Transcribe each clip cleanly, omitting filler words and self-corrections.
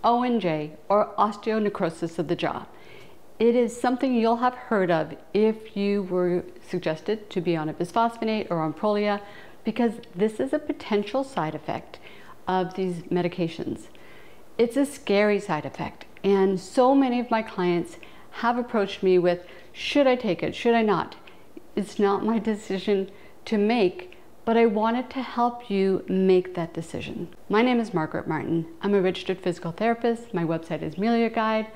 ONJ, or osteonecrosis of the jaw. It is something you'll have heard of if you were suggested to be on a bisphosphonate or on Prolia, because this is a potential side effect of these medications. It's a scary side effect, and so many of my clients have approached me with, should I take it, should I not? It's not my decision to make, but I wanted to help you make that decision. My name is Margaret Martin. I'm a registered physical therapist. My website is Melia Guide.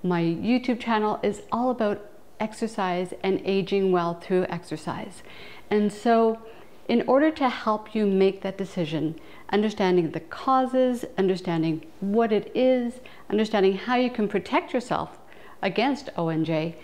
My YouTube channel is all about exercise and aging well through exercise. And so in order to help you make that decision, understanding the causes, understanding what it is, understanding how you can protect yourself against ONJ,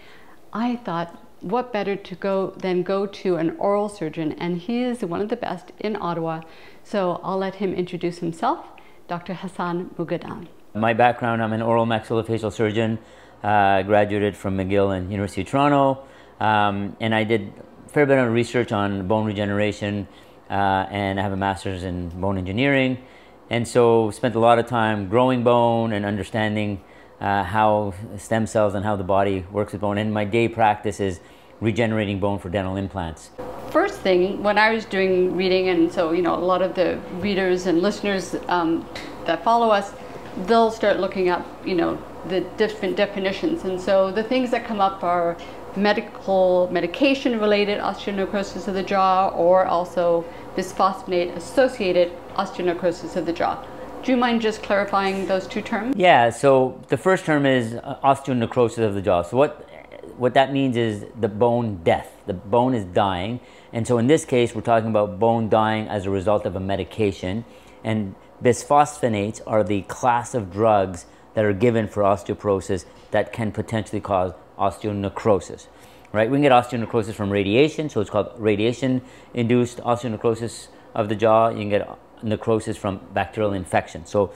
I thought, what better to go to an oral surgeon, and he is one of the best in Ottawa. So I'll let him introduce himself, Dr. Hassan Moghadam. My background, I'm an oral maxillofacial surgeon. I graduated from McGill and University of Toronto, and I did a fair bit of research on bone regeneration, and I have a master's in bone engineering, and so spent a lot of time growing bone and understanding how stem cells and how the body works with bone. And my day practice is regenerating bone for dental implants. First thing, when I was doing reading, and so, you know, a lot of the readers and listeners that follow us, they'll start looking up, you know, the different definitions. And so the things that come up are medication-related osteonecrosis of the jaw, or also bisphosphonate-associated osteonecrosis of the jaw. Do you mind just clarifying those two terms? Yeah, so the first term is osteonecrosis of the jaw. So what that means is the bone death. The bone is dying. And so in this case, we're talking about bone dying as a result of a medication. And bisphosphonates are the class of drugs that are given for osteoporosis that can potentially cause osteonecrosis, right? We can get osteonecrosis from radiation, so it's called radiation-induced osteonecrosis of the jaw. You can get necrosis from bacterial infection. So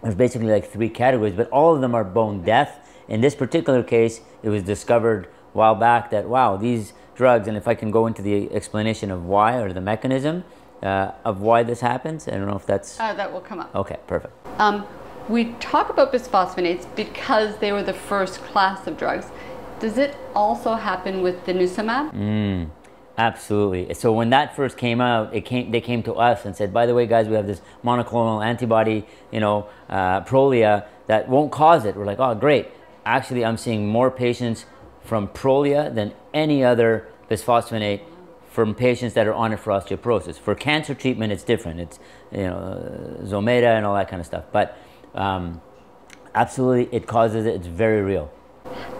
there's basically like three categories, but all of them are bone death. In this particular case, it was discovered a while back that, wow, these drugs, and if I can go into the explanation of why, or the mechanism of why this happens. I don't know if that's... that will come up. Okay, perfect. We talk about bisphosphonates because they were the first class of drugs. Does it also happen with denosumab? Absolutely. So when that first came out, they came to us and said, by the way, guys, we have this monoclonal antibody, you know, Prolia, that won't cause it. We're like, oh, great. Actually, I'm seeing more patients from Prolia than any other bisphosphonate from patients that are on it for osteoporosis. For cancer treatment, it's different. It's, you know, Zometa and all that kind of stuff. But absolutely, it causes it. It's very real.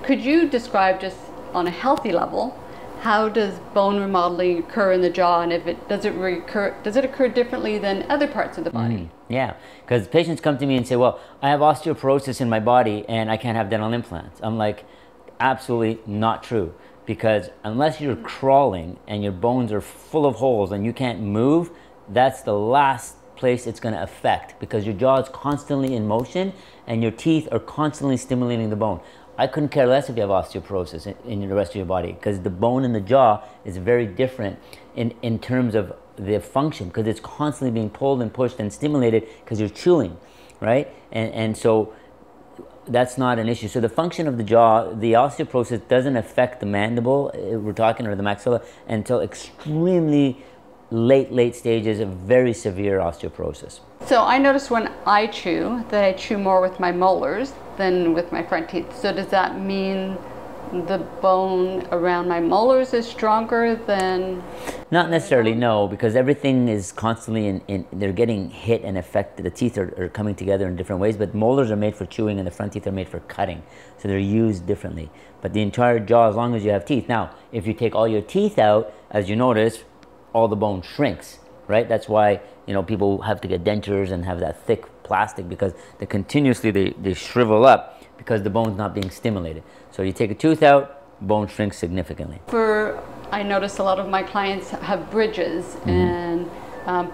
Could you describe, just on a healthy level, how does bone remodeling occur in the jaw, and if it does it occur differently than other parts of the body? Yeah, because patients come to me and say, well, I have osteoporosis in my body and I can't have dental implants. I'm like, absolutely not true, because unless you're crawling and your bones are full of holes and you can't move, that's the last place it's going to affect, because your jaw is constantly in motion and your teeth are constantly stimulating the bone. I couldn't care less if you have osteoporosis in the rest of your body, because the bone in the jaw is very different in terms of the function, because it's constantly being pulled and pushed and stimulated because you're chewing, right? And so that's not an issue. So the function of the jaw, the osteoporosis doesn't affect the mandible, we're talking, or the maxilla, until extremely late stages of very severe osteoporosis. So I notice when I chew that I chew more with my molars than with my front teeth. So does that mean the bone around my molars is stronger than... Not necessarily, no, because everything is constantly they're getting hit and affected. The teeth are coming together in different ways, but molars are made for chewing and the front teeth are made for cutting. So they're used differently. But the entire jaw, as long as you have teeth. Now, if you take all your teeth out, as you notice, all the bone shrinks, right? That's why, you know, people have to get dentures and have that thick plastic, because they continuously they shrivel up because the bone's not being stimulated. So you take a tooth out, bone shrinks significantly. I notice a lot of my clients have bridges, and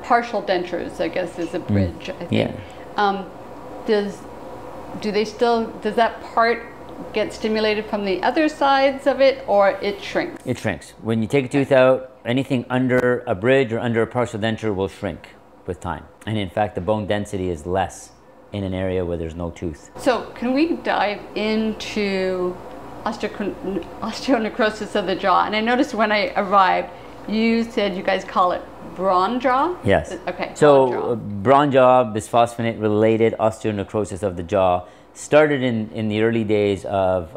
partial dentures, I guess, is a bridge, I think. Yeah. Does that part get stimulated from the other sides of it, or it shrinks? It shrinks. When you take a tooth out, anything under a bridge or under a partial denture will shrink with time. And in fact, the bone density is less in an area where there's no tooth. So can we dive into osteonecrosis of the jaw? And I noticed when I arrived, you said you guys call it brawn jaw? Yes. Okay. So brawn jaw, bisphosphonate related osteonecrosis of the jaw started in the early days of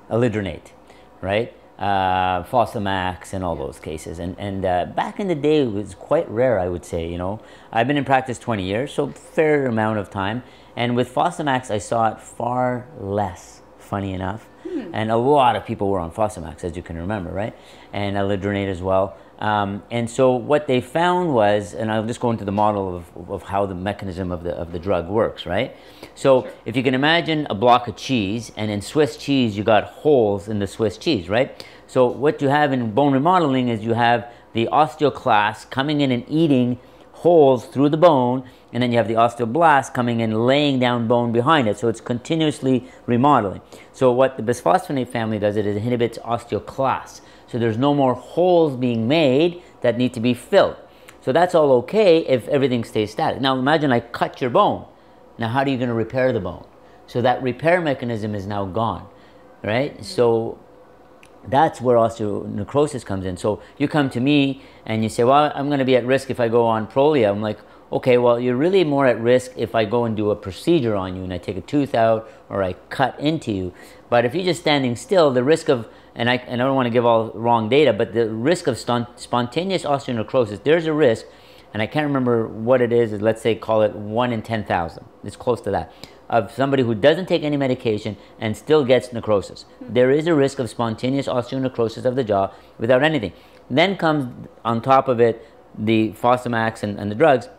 alidronate, right? Fosamax and all those cases. And back in the day, it was quite rare, I would say, you know. I've been in practice 20 years, so fair amount of time. And with Fosamax, I saw it far less, funny enough. And a lot of people were on Fosamax, as you can remember, right? And alidronate as well. And so what they found was, and I'll just go into the model of how the mechanism of the drug works, right? So if you can imagine a block of cheese, and in Swiss cheese, you got holes in the Swiss cheese, right? So what you have in bone remodeling is you have the osteoclast coming in and eating holes through the bone, and then you have the osteoblast coming in, laying down bone behind it. So it's continuously remodeling. So what the bisphosphonate family does, it inhibits osteoclast. So there's no more holes being made that need to be filled. So that's all okay if everything stays static. Now imagine I cut your bone. Now how are you going to repair the bone? So that repair mechanism is now gone, right? So that's where osteonecrosis comes in. So you come to me and you say, well, I'm going to be at risk if I go on Prolia. I'm like, okay, well, you're really more at risk if I go and do a procedure on you and I take a tooth out or I cut into you. But if you're just standing still, the risk of, and I don't want to give all wrong data, but the risk of spontaneous osteonecrosis, there's a risk, and I can't remember what it is, let's say call it 1 in 10,000. It's close to that. Of somebody who doesn't take any medication and still gets necrosis. There is a risk of spontaneous osteonecrosis of the jaw without anything. Then comes on top of it the Fosamax and the drugs,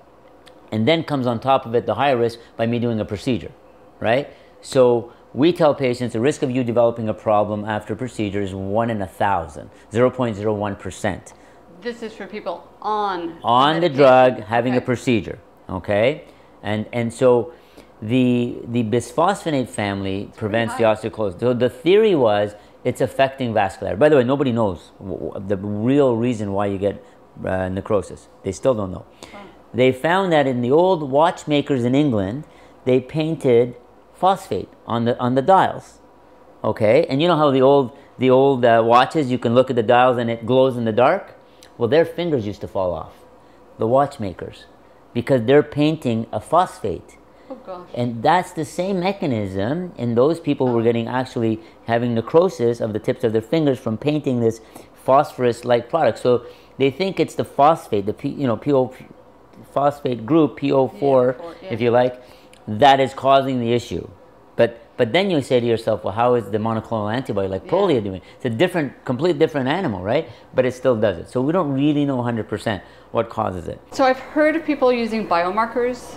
and then comes on top of it the higher risk by me doing a procedure, right? So we tell patients the risk of you developing a problem after procedure is 1 in 1,000, 0.01%. This is for people on the drug having a procedure, okay? And so the bisphosphonate family prevents the osteoclast. So the theory was it's affecting vascularity. By the way, nobody knows the real reason why you get necrosis. They still don't know. Wow. They found that in the old watchmakers in England, they painted phosphate on the dials, okay? And you know how the old watches, you can look at the dials and it glows in the dark? Well, their fingers used to fall off, the watchmakers, because they're painting a phosphate. Oh gosh. And that's the same mechanism in those people who were actually having necrosis of the tips of their fingers from painting this phosphorus-like product. So they think it's the phosphate, the phosphate group, PO4, if you like, that is causing the issue. But then you say to yourself, well, how is the monoclonal antibody like Prolia doing? It's a completely different animal, right? But it still does it. So we don't really know 100% what causes it. So I've heard of people using biomarkers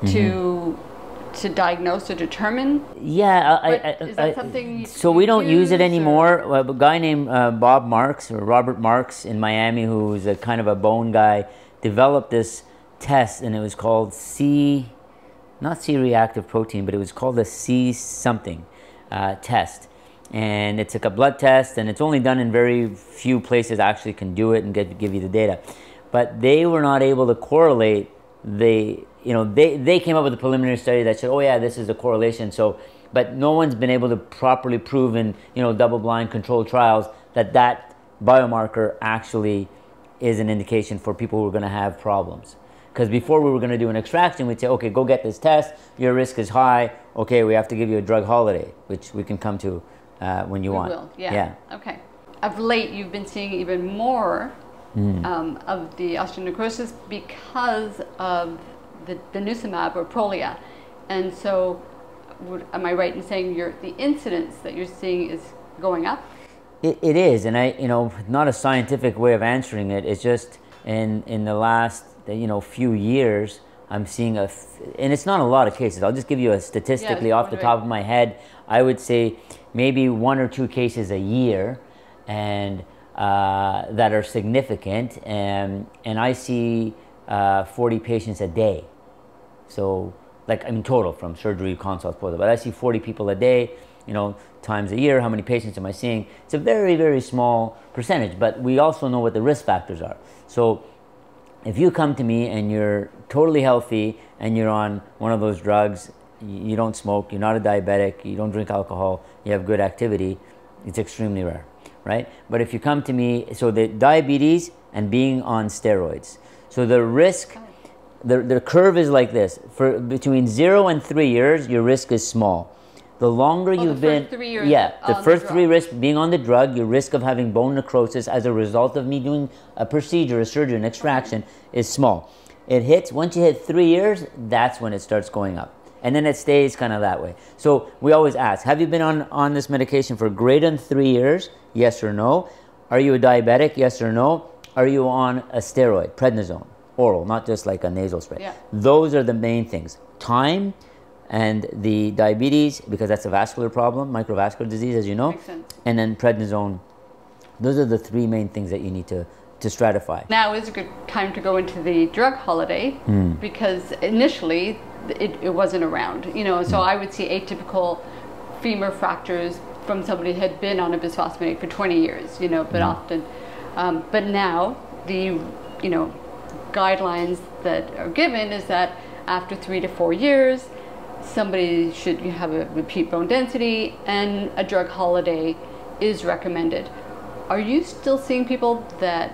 to diagnose or determine. Yeah, is that something? So we don't use it anymore. A guy named Bob Marks or Robert Marks in Miami, who's a kind of a bone guy, developed this test, and it was called not C-reactive protein, but it was called a C something test. And it's like a blood test, and it's only done in very few places actually can do it and give you the data. But they were not able to correlate they came up with a preliminary study that said, oh yeah, this is a correlation. So, but no one's been able to properly prove in double-blind controlled trials that biomarker actually is an indication for people who are going to have problems. Because before we were going to do an extraction, we'd say, okay, go get this test. Your risk is high. Okay, we have to give you a drug holiday, which we can come to when you want. We will, yeah. Okay. Of late, you've been seeing even more of the osteonecrosis because of the denosumab or Prolia. And so, am I right in saying the incidence that you're seeing is going up? It is, and not a scientific way of answering it. It's just in the last few years, I'm seeing and it's not a lot of cases. I'll just give you statistically off the top of my head. I would say maybe 1 or 2 cases a year, and that are significant, and I see 40 patients a day. So, total from surgery, consults, but I see 40 people a day, times a year. How many patients am I seeing? It's a very, very small percentage, but we also know what the risk factors are. So if you come to me and you're totally healthy and you're on one of those drugs, you don't smoke, you're not a diabetic, you don't drink alcohol, you have good activity, it's extremely rare, right? But if you come to me, so the diabetes and being on steroids, so the risk, the curve is like this. For between 0 and 3 years, your risk is small. The longer you've been, first 3 years the first 3 risks being on the drug, your risk of having bone necrosis as a result of me doing a procedure, a surgery, an extraction is small. It hits, once you hit 3 years, that's when it starts going up. And then it stays kind of that way. So we always ask, have you been on this medication for greater than 3 years? Yes or no. Are you a diabetic? Yes or no. Are you on a steroid, prednisone, oral, not just like a nasal spray? Yeah. Those are the main things. Time and the diabetes, because that's a vascular problem, microvascular disease, as you know. Makes sense. And then prednisone. Those are the 3 main things that you need to stratify. Now is a good time to go into the drug holiday because initially it wasn't around, you know, so I would see atypical femur fractures from somebody who had been on a bisphosphonate for 20 years, you know, but often, but now the, you know, guidelines that are given is that after 3 to 4 years, somebody should have a repeat bone density and a drug holiday is recommended. Are you still seeing people that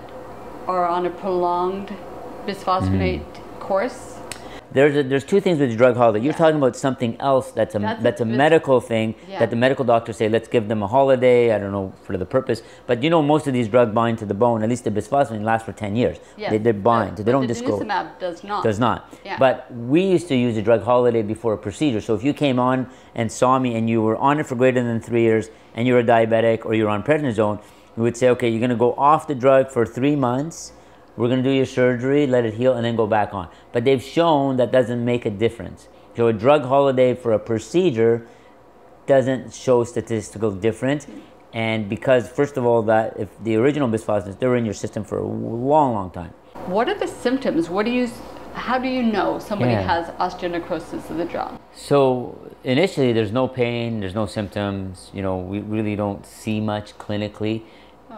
are on a prolonged bisphosphonate course? There's 2 things with the drug holiday. You're talking about something else that's a medical thing that the medical doctors say, let's give them a holiday, I don't know, for the purpose. But you know, most of these drugs bind to the bone, at least the bisphosphonate lasts for 10 years. Yes. They bind, so they don't the disclose. denosumab does not. Does not. Yeah. But we used to use a drug holiday before a procedure. So if you came on and saw me and you were on it for greater than 3 years and you're a diabetic or you're on prednisone, we would say, okay, you're going to go off the drug for 3 months. We're going to do your surgery, let it heal, and then go back on. But they've shown that doesn't make a difference. So a drug holiday for a procedure doesn't show statistical difference. And because, first of all, that if the original bisphosphonates, they were in your system for a long, long time. What are the symptoms? How do you know somebody has osteonecrosis of the jaw? So initially, there's no pain, there's no symptoms. You know, we really don't see much clinically.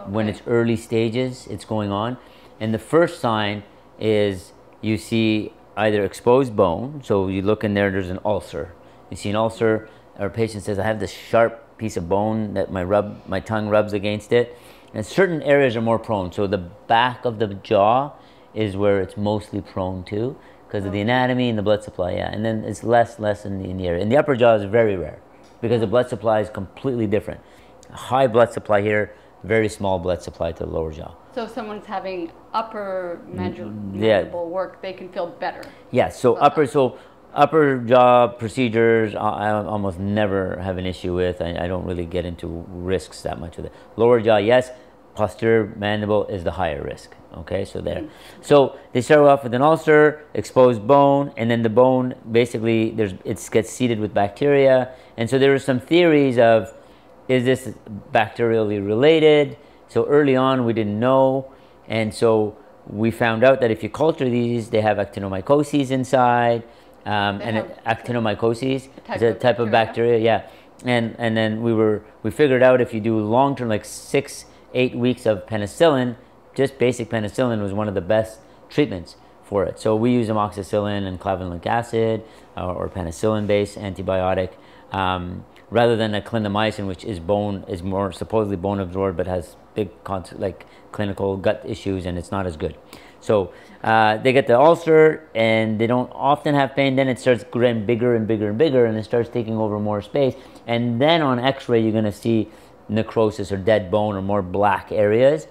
When it's early stages, it's going on. And the first sign is you see either exposed bone. So you look in there, there's an ulcer. You see an ulcer, or a patient says, I have this sharp piece of bone that my tongue rubs against it. And certain areas are more prone. So the back of the jaw is where it's mostly prone to because of the anatomy and the blood supply, And then it's less in the area. And the upper jaw is very rare because the blood supply is completely different. High blood supply here, very small blood supply to the lower jaw. So if someone's having upper mandible work, they can feel better. Yes, so upper jaw procedures, I almost never have an issue with. I don't really get into risks that much with it. Lower jaw, yes. Posterior mandible is the higher risk. Okay, so there. So they start off with an ulcer, exposed bone, and then the bone basically it gets seeded with bacteria. And so there are some theories of, is this bacterially related? So early on, we didn't know, and so we found out that if you culture these, they have actinomycosis inside, actinomycosis is a type of bacteria, And then we figured out if you do long-term, like 6-8 weeks of penicillin, just basic penicillin was one of the best treatments for it. So we use amoxicillin and clavulanic acid or penicillin-based antibiotic. Rather than a clindamycin, which is more supposedly bone absorbed, but has big clinical gut issues, and it's not as good. So they get the ulcer, and they don't often have pain. Then it starts getting bigger and bigger and bigger, and it starts taking over more space. And then on X-ray, you're going to see necrosis or dead bone or more black areas.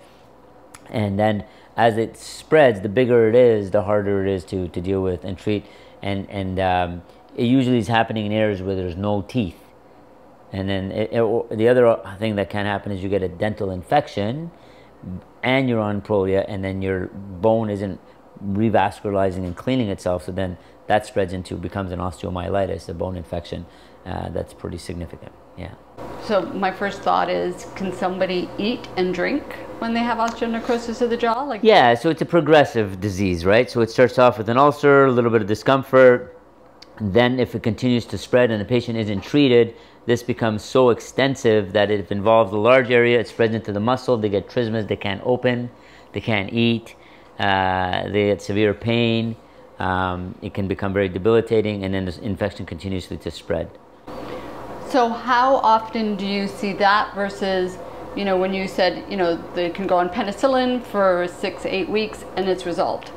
And then as it spreads, the bigger it is, the harder it is to deal with and treat. And it usually is happening in areas where there's no teeth. And then the other thing that can happen is you get a dental infection and you're on prolia, and then your bone isn't revascularizing and cleaning itself, so then that becomes an osteomyelitis, a bone infection that's pretty significant. So my first thought is, can somebody eat and drink when they have osteonecrosis of the jaw? So it's a progressive disease, right? So it starts off with an ulcer, a little bit of discomfort. Then if it continues to spread and the patient isn't treated, this becomes so extensive that if it involves a large area, it spreads into the muscle, they get trismus, they can't open, they can't eat. they get severe pain, it can become very debilitating, and then the infection continuously to spread. So how often do you see that versus, you know, when you said, you know, they can go on penicillin for 6 to 8 weeks and it's resolved?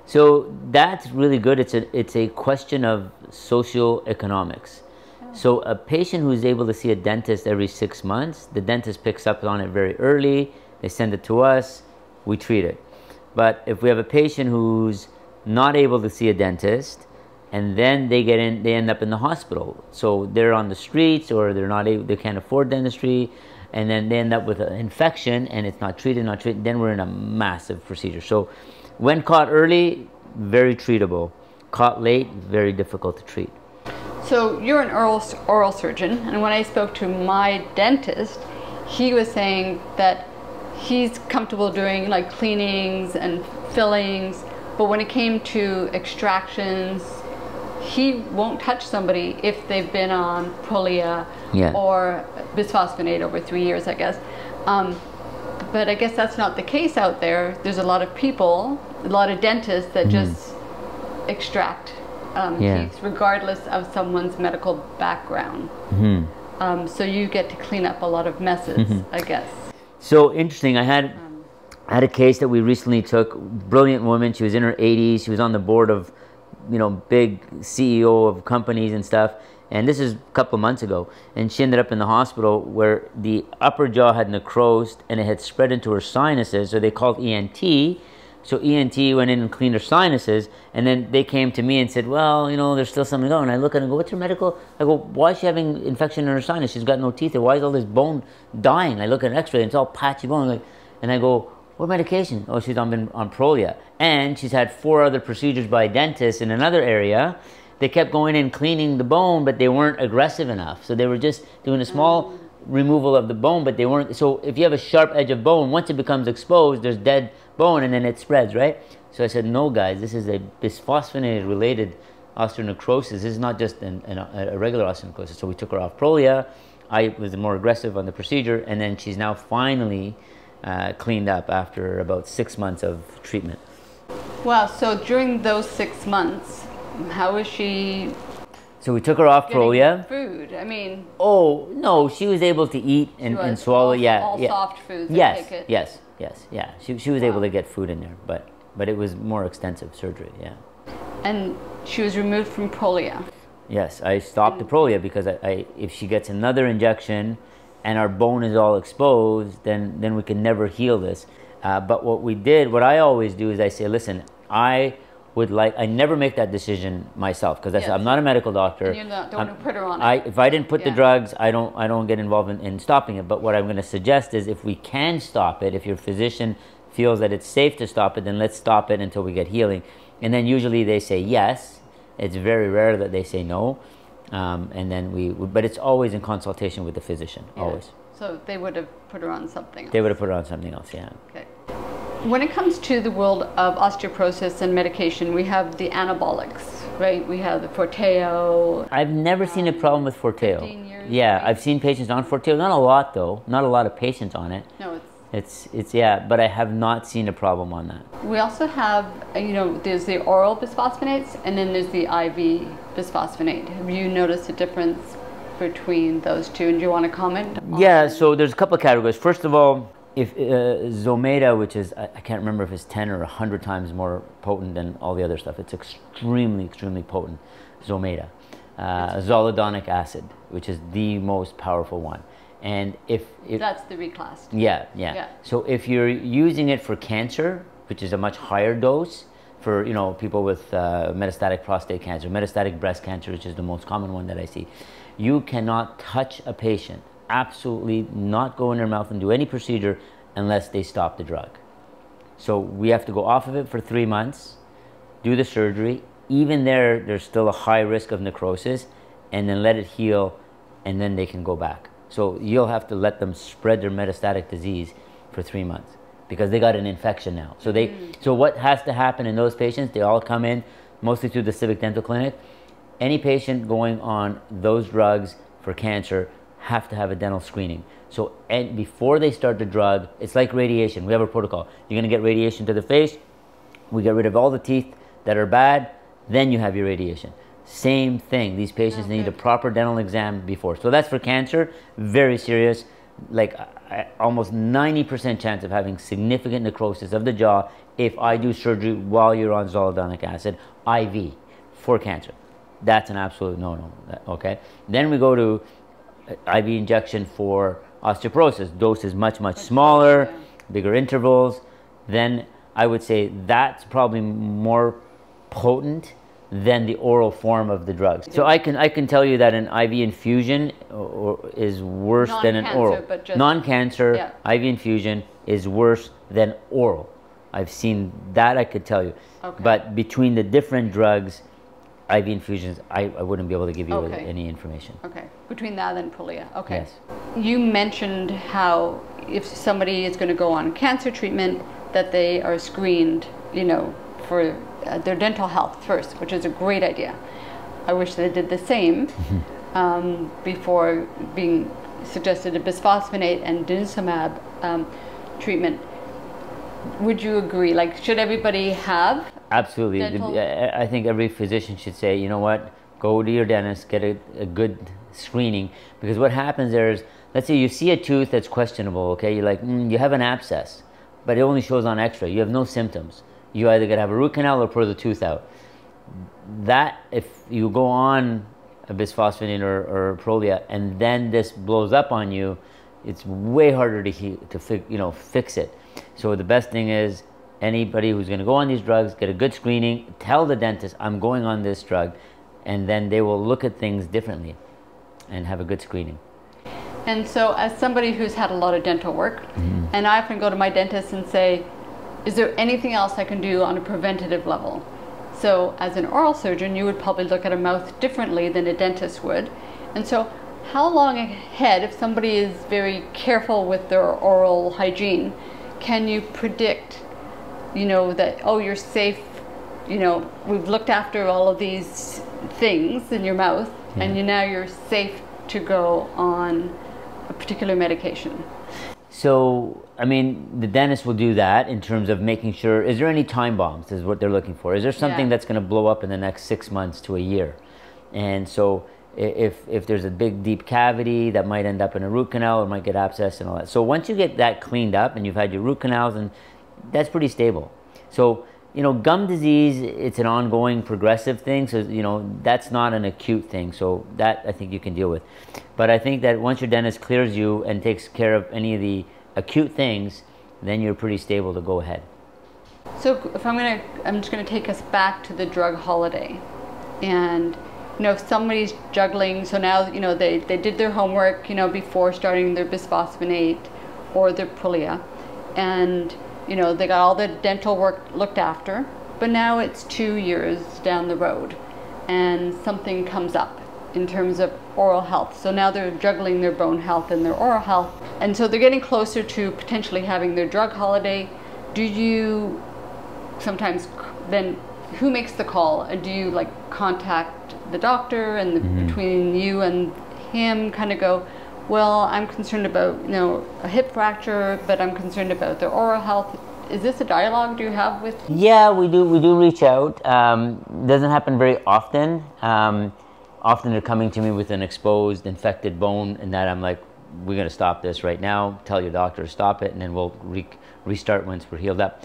So that's really good. It's a question of socioeconomics. So a patient who's able to see a dentist every 6 months, the dentist picks up on it very early, they send it to us, we treat it. But if we have a patient who's not able to see a dentist, and then they end up in the hospital. So they're on the streets, or they can't afford dentistry, and then they end up with an infection and it's not treated, then we're in a massive procedure. So when caught early, very treatable. Caught late, very difficult to treat. So you're an oral surgeon, and when I spoke to my dentist, he was saying that he's comfortable doing like cleanings and fillings, but when it came to extractions, he won't touch somebody if they've been on Prolia or Bisphosphonate over 3 years, I guess. But I guess that's not the case out there. There's a lot of people, a lot of dentists that just extract teeth regardless of someone's medical background. So you get to clean up a lot of messes, I guess. So interesting. I had a case that we recently took. Brilliant woman. She was in her 80s. She was on the board of, you know, big CEO of companies and stuff. And this is a couple of months ago. And she ended up in the hospital where the upper jaw had necrosed and it had spread into her sinuses. So they called ENT. So ENT went in and cleaned her sinuses, and then they came to me and said, well, you know, there's still something going. And I look at her and go, what's her medical? I go, why is she having infection in her sinus? She's got no teeth there. Why is all this bone dying? I look at an x-ray and it's all patchy bone. And I go, what medication? Oh, she's been on Prolia. And she's had 4 other procedures by dentists in another area. They kept going in cleaning the bone, but they weren't aggressive enough. So they were just doing a small removal of the bone, but they weren't. So if you have a sharp edge of bone, once it becomes exposed, there's dead bone and then it spreads, right? So I said, no guys, this is a bisphosphonate related osteonecrosis. This is not just a regular osteonecrosis. So we took her off Prolia. I was more aggressive on the procedure, and then she's now finally cleaned up after about 6 months of treatment. Wow, so during those 6 months, how is she? So we took her off Prolia. Food, I mean. Oh no, she was able to eat and swallow. All soft foods. Yes. She was able to get food in there, but it was more extensive surgery. Yeah. And she was removed from Prolia. Yes, I stopped the Prolia because if she gets another injection, and our bone is all exposed, then we can never heal this. But what I always do is I say, listen, I never make that decision myself because I'm not a medical doctor. And you don't want to put her on it. If I didn't put the drugs, I don't get involved in stopping it. But what I'm going to suggest is if we can stop it, if your physician feels that it's safe to stop it, then let's stop it until we get healing. And then usually they say yes. It's very rare that they say no. And then but it's always in consultation with the physician, always. So they would have put her on something else. They would have put her on something else, yeah. Okay. When it comes to the world of osteoporosis and medication, we have the anabolics, right? We have the Forteo. I've never seen a problem with Forteo. 15 years, yeah, right? I've seen patients on Forteo. Not a lot, though. Not a lot of patients on it. No, it's but I have not seen a problem on that. We also have, you know, there's the oral bisphosphonates and then there's the IV bisphosphonate. Have you noticed a difference between those two? And do you want to comment? Yeah, so there's a couple of categories. First of all, if Zometa, which is, I can't remember if it's 10 or 100 times more potent than all the other stuff. It's extremely, extremely potent, Zometa. Zoledonic acid, which is the most powerful one. And if that's the reclassed. Yeah. So if you're using it for cancer, which is a much higher dose, for people with metastatic prostate cancer, metastatic breast cancer, which is the most common one that I see, you cannot touch a patient, absolutely not go in their mouth and do any procedure unless they stop the drug. So we have to go off of it for 3 months, do the surgery. Even there's still a high risk of necrosis, and then let it heal, and then they can go back. So you'll have to let them spread their metastatic disease for 3 months because they got an infection now. So so what has to happen in those patients? They all come in mostly through the Civic Dental Clinic. Any patient going on those drugs for cancer have to have a dental screening. So before they start the drug, it's like radiation. We have a protocol. You're going to get radiation to the face. We get rid of all the teeth that are bad, then you have your radiation. Same thing. These patients need a proper dental exam before. So that's for cancer, very serious. Like almost 90% chance of having significant necrosis of the jaw if I do surgery while you're on zoledonic acid, IV, for cancer. That's an absolute no-no, okay? Then we go to IV injection for osteoporosis. Dose is much, much smaller, bigger intervals. Then I would say that's probably more potent than the oral form of the drugs. So I can tell you that an IV infusion is worse than an oral. Non-cancer IV infusion is worse than oral. I've seen that, I could tell you. Okay. But between the different drugs, IV infusions, I wouldn't be able to give you any information. Okay, between that and Prolia. Okay. Yes. You mentioned how if somebody is going to go on cancer treatment, that they are screened, you know, for their dental health first, which is a great idea. I wish they did the same before being suggested a bisphosphonate and denosumab treatment. Would you agree? Like, should everybody have? Absolutely. I think every physician should say, you know what, go to your dentist, get a good screening, because what happens there is, let's say you see a tooth that's questionable, okay, you're like, you have an abscess, but it only shows on x-ray, you have no symptoms. You either gotta have a root canal or pull the tooth out. That, if you go on a bisphosphonate or Prolia and then this blows up on you, it's way harder to fix it. So the best thing is, anybody who's going to go on these drugs, get a good screening, tell the dentist, I'm going on this drug, and then they will look at things differently and have a good screening. And so as somebody who's had a lot of dental work, and I often go to my dentist and say, is there anything else I can do on a preventative level? So as an oral surgeon, you would probably look at a mouth differently than a dentist would. And so how long ahead, if somebody is very careful with their oral hygiene, can you predict, you know, that, oh, you're safe, you know, we've looked after all of these things in your mouth, and now you're safe to go on a particular medication? So, I mean, the dentist will do that in terms of making sure, is there any time bombs, is what they're looking for. Is there something that's going to blow up in the next 6 months to a year? And so if there's a big deep cavity that might end up in a root canal or might get abscess and all that. So once you get that cleaned up and you've had your root canals, and that's pretty stable. So, you know, gum disease, it's an ongoing progressive thing. So, you know, that's not an acute thing. So that I think you can deal with. But I think that once your dentist clears you and takes care of any of the acute things, then you're pretty stable to go ahead. So if I'm just gonna take us back to the drug holiday. And, you know, if somebody's juggling, so now, you know, they did their homework, you know, before starting their bisphosphonate or their Prolia. And, you know, they got all the dental work looked after, but now it's 2 years down the road and something comes up in terms of oral health. So now they're juggling their bone health and their oral health. And so they're getting closer to potentially having their drug holiday. Do you sometimes, then who makes the call? Do you like contact the doctor, and between you and him kind of go, well, I'm concerned about, you know, a hip fracture, but I'm concerned about their oral health. Is this a dialogue do you have with? Yeah, we do reach out. Doesn't happen very often. Often they're coming to me with an exposed, infected bone, and that I'm like, we're going to stop this right now. Tell your doctor to stop it, and then we'll restart once we're healed up.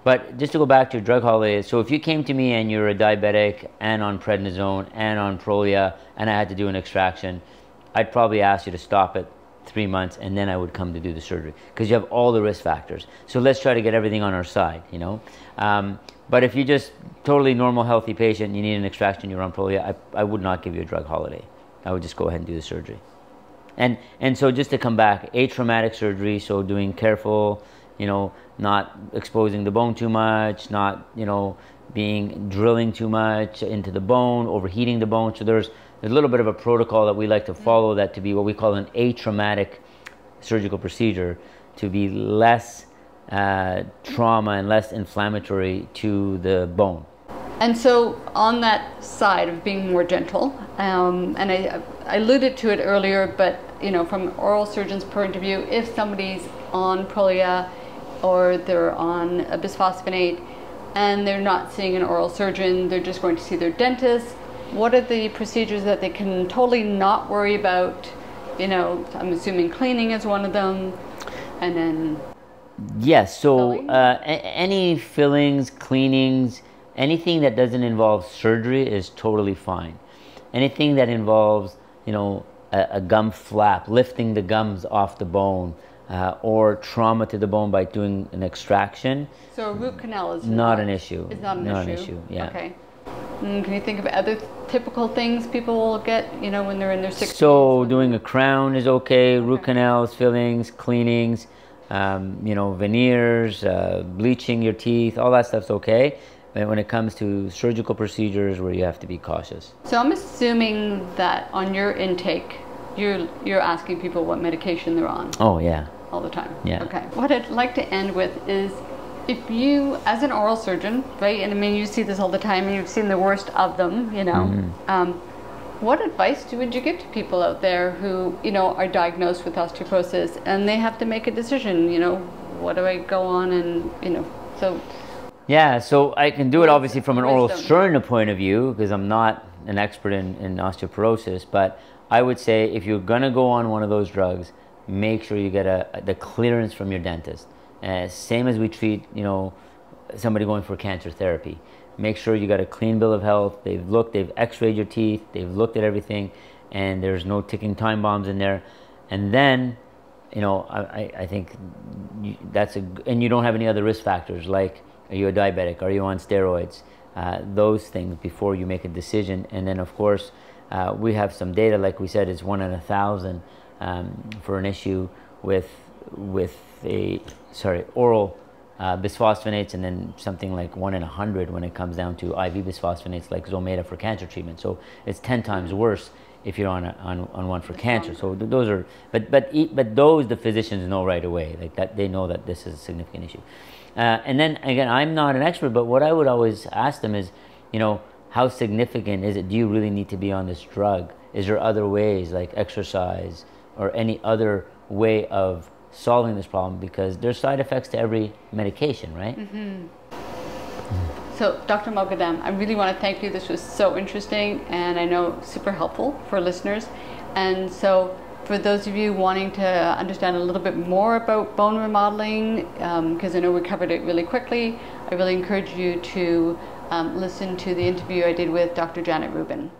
But just to go back to your drug holiday, so if you came to me and you're a diabetic and on prednisone and on Prolia, and I had to do an extraction, I'd probably ask you to stop it 3 months, and then I would come to do the surgery, because you have all the risk factors. So let's try to get everything on our side, you know. But if you're just totally normal, healthy patient, you need an extraction, you're on Prolia, I would not give you a drug holiday. I would just go ahead and do the surgery. And so just to come back, atraumatic surgery, so doing careful, you know, not exposing the bone too much, not, you know, drilling too much into the bone, overheating the bone. So there's a little bit of a protocol that we like to follow, that to be what we call an atraumatic surgical procedure, to be less trauma and less inflammatory to the bone. And so on that side of being more gentle, and I alluded to it earlier, but, you know, from an oral surgeon's point of view, if somebody's on Prolia or they're on a bisphosphonate and they're not seeing an oral surgeon, they're just going to see their dentist, what are the procedures that they can totally not worry about? You know, I'm assuming cleaning is one of them, and then... Yes, so any fillings, cleanings, anything that doesn't involve surgery is totally fine. Anything that involves, you know, a gum flap, lifting the gums off the bone, or trauma to the bone by doing an extraction. So a root canal is not an issue. It's not an issue. Yeah. Okay. Can you think of other typical things people will get, you know, when they're in their 60s? So doing a crown is okay. Root canals, fillings, cleanings, you know, veneers, bleaching your teeth, all that stuff's okay. But when it comes to surgical procedures, where you have to be cautious. So I'm assuming that on your intake, you're asking people what medication they're on. Oh yeah. All the time. Yeah. Okay. What I'd like to end with is, if you, as an oral surgeon, right, and I mean you see this all the time, and you've seen the worst of them, you know, what advice would you give to people out there who, you know, are diagnosed with osteoporosis and they have to make a decision, you know, what do I go on, and, you know, so... Yeah, so I can do it obviously from an oral surgeon point of view, because I'm not an expert in osteoporosis, but I would say if you're going to go on one of those drugs, make sure you get the clearance from your dentist. Same as we treat, you know, somebody going for cancer therapy. Make sure you got a clean bill of health. They've x-rayed your teeth, they've looked at everything, and there's no ticking time bombs in there. And then, you know, I think that's and you don't have any other risk factors, like, are you a diabetic? Are you on steroids? Those things before you make a decision. And then, of course, we have some data, like we said, it's 1 in 1,000 for an issue with oral bisphosphonates, and then something like 1 in 100 when it comes down to IV bisphosphonates like Zometa for cancer treatment. So it's 10 times worse if you're on one for cancer. So those are, but those the physicians know right away, like that, they know that this is a significant issue. And then again, I'm not an expert, but what I would always ask them is, you know, how significant is it? Do you really need to be on this drug? Is there other ways, like exercise or any other way of solving this problem? Because there's side effects to every medication, right? So, Dr. Moghadam, I really want to thank you. This was so interesting, and I know super helpful for listeners. And so, for those of you wanting to understand a little bit more about bone remodeling, because I know we covered it really quickly, I really encourage you to listen to the interview I did with Dr. Janet Rubin.